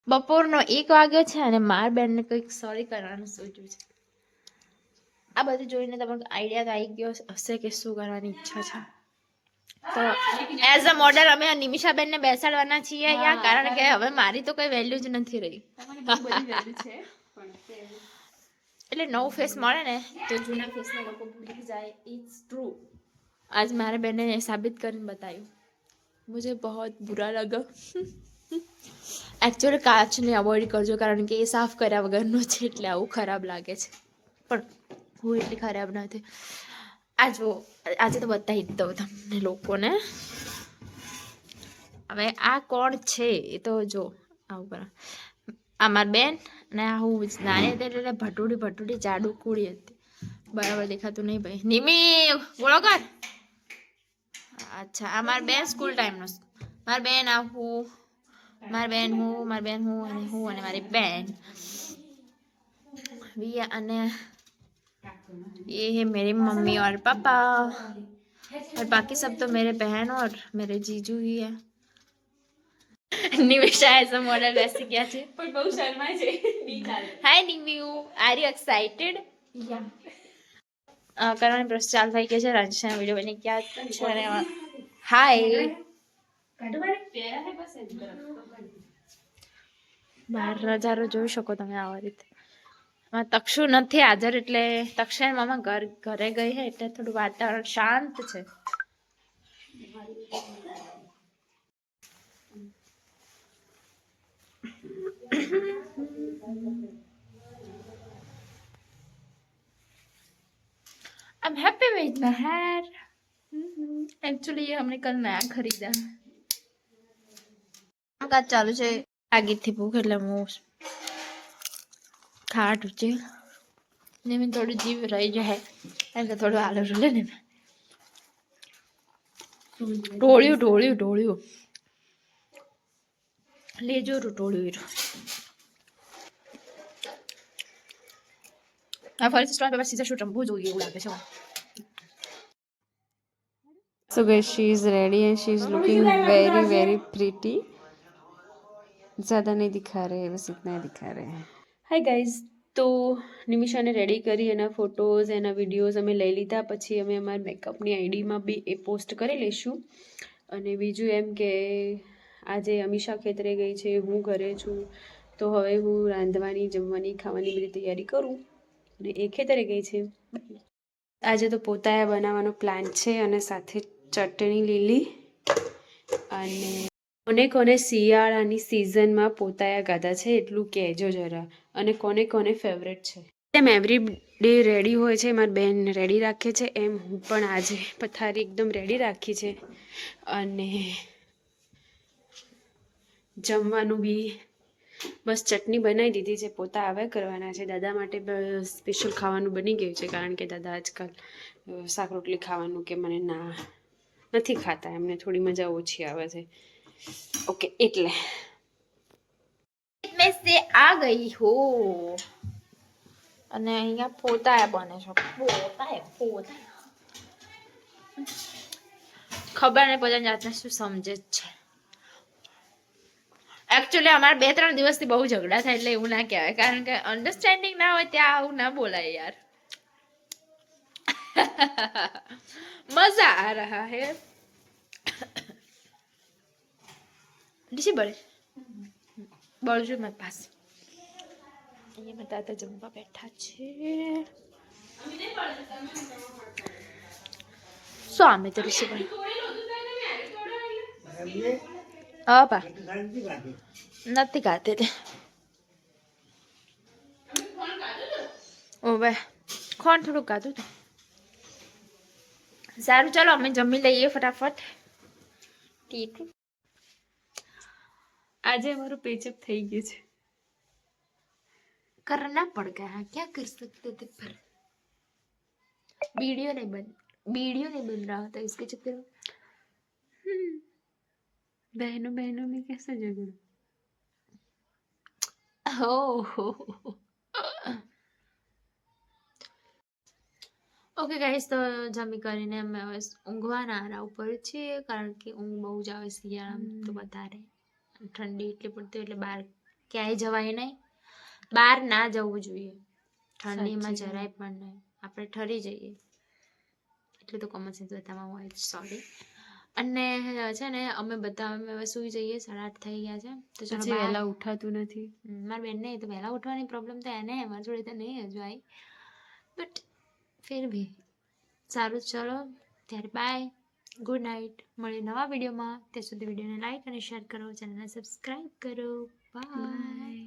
બપોરનો 1 વાગ્યો છે અને માર બેનને કંઈક સોરી કરવાનું સોચ્યું છે. આ બધું જોઈને તમને આઈડિયા તો આવી ગયો હશે કે શું કરવાની ઈચ્છા છે. તો એઝ અ મોડલ અમે નિમિષાબેનને બેસાડવાના છીએ અહીંયા, કારણ કે હવે મારી તો કોઈ વેલ્યુ જ નથી રહી. એટલે નવો ફેસ મળે ને તો જૂના ફેસને લોકો ભૂલી જાય. It's true. આજ મારે બેને સાબિત કરીને બતાવ્યું. મુझे बहुत बुरा लगा. એકચ્યુઅલી કાચને અવોઇડ કરજો, કારણ કે એ સાફ કર્યા વગરનો છે એટલે આવું ખરાબ લાગે છે. પણ હું એટલી ખરાબ નથી. આજે તો બતાવી દઉં તમને લોકોને. હવે આ કોણ છે એ તો જો આવું કરો. આ મારી બેન અને આ હું નાની હતી એટલે ભટુડી જાડુ કુડી હતી. બરાબર દેખાતું નહીં ભાઈ. નિમી બોલો કર. અચ્છા, આ મારી બેન સ્કૂલ ટાઈમનો. મારી બેન આ હું, મારી બેન હું અને મારી બેન. અને ये है मेरी मम्मी और पापा, और बाकी सब तो मेरे बहन और मेरे जीजू ही है. निमिषा एज अ मॉडल બેસી ગયા છે પણ બહુ શરમાય છે. હાય નિમ્યુ, આર યુ એક્સાઇટેડ? કરવાની પ્રોસેસ ચાલુ થઈ ગઈ છે. રાજસ્થાન વિડીયો બની ગયા છે. હાય, બહાર નજારો જોઈ શકો તમે આવા રીતે. તક્ષુ નથી હાજર એટલે તક્ષા મામા ઘરે ગઈ છે એટલે થોડું વાતાવરણ શાંત છે. I am happy with my hair. Actually ये हमने कल नया खरीदा है. કામકાજ ચાલુ છે. આગીથી ભૂખ એટલે હું ખાટું છે ને મેં થોડું જીવ રહી જાય એમ કે થોડું આલુ લે ને ઢોળ્યું લેજો ઢોળ્યું. આ ફરીથી સ્ટોન પેપર સીઝર શૂટ રમવું જોઈએ એવું લાગે છે. So guys, she is ready and she is looking very pretty. ज़्यादा नहीं दिखा रहे, बस इतना ही दिखा रहे हैं. હાય ગાઈઝ, તો નિમિષાને રેડી કરી એના ફોટોઝ એના વિડીયોઝ અમે લઈ લીધા. પછી અમે અમારા મેકઅપની આઈડીમાં બી એ પોસ્ટ કરી લઈશું. અને બીજું એમ કે આજે અમીષા ખેતરે ગઈ છે, હું ઘરે છું, તો હવે હું રાંધવાની જમવાની ખાવાની બધી તૈયારી કરું અને એ ખેતરે ગઈ છે. આજે તો પોતાયા બનાવવાનો પ્લાન છે અને સાથે ચટણી લીલી. અને કોને શિયાળાની સિઝનમાં પોતાયા ગાધા છે એટલું કહેજો જરા, અને કોને ફેવરેટ છે. એમ એવરી ડે રેડી હોય છે, મારી બેન રેડી રાખે છે, એમ હું પણ આજે પથારી એકદમ રેડી રાખી છે. અને જમવાનું બી બસ ચટણી બનાવી દીધી છે, પોતા આવે કરવાના છે. દાદા માટે સ્પેશિયલ ખાવાનું બની ગયું છે, કારણ કે દાદા આજકાલ શાક રોટલી ખાવાનું કે મને નથી ખાતા, એમને થોડી મજા ઓછી આવે છે. ઓકે, એટલે મેં સે આ ગઈ હો અને અહીંયા પોતાયા બને છે. પોતાયા ખબર નહીં પોતાની જાતને શું સમજે જ છે. એકચ્યુઅલી અમારે 2-3 દિવસથી બહુ ઝઘડા થાય એટલે એવું ના કહેવાય, કારણ કે અન્ડરસ્ટેન્ડિંગ ના હોય ત્યાં આવું ના બોલાય યાર. મજા આ રહા હે. ડીશી બળજો મારી પાસે. અહીંયા મારા દાદા જમવા બેઠા છે. શું આમે તો ઋષિ ભાઈ પા નથી ખાતી તે. ઓવે કોણ થોડું ખાધું તો સારું. ચાલો અમે જમી લઈએ ફટાફટ. આજે અમારું પેચઅપ થઈ ગયું છે. करना पड़ गया, क्या कर सकते थे पर वीडियो नहीं बन रहा था इसके चक्कर में. बहनों में कैसा झगड़ा. ઓકે ગાઈસ, તો જમી કરીને અમે હવે ઊંઘવાના આરા ઉપર છીએ, કારણ કે ઊંઘ બહુ જ આવે શિયાળામાં તો વધારે ઠંડી એટલી પડતી એટલે બહાર ક્યાંય જવાય નહીં, બહાર ના જવું જોઈએ ઠંડીમાં સાચી જરાય પણ નહીં, આપણે ઠરી જઈએ. એટલું તો કોમન સેન્સ બધામાં હોય, સોરી. અને છે ને અમે બધા હવે સૂઈ જઈએ, 8:30 થઈ ગયા છે, તો ચાલો પછી બાય. વહેલા ઉઠાતું નથી. મારા બેનને તો વહેલા ઉઠવાની પ્રોબ્લેમ તો એને, મારી જોડે તો નહીં હજુ આવી, બટ ફિર ભી સારું. ચલો ત્યારે બાય, ગુડ નાઇટ. મળીએ નવા વિડીયોમાં. ત્યાં સુધી વિડીયોને લાઈક અને શેર કરો, ચેનલને સબસ્ક્રાઈબ કરો. બાય.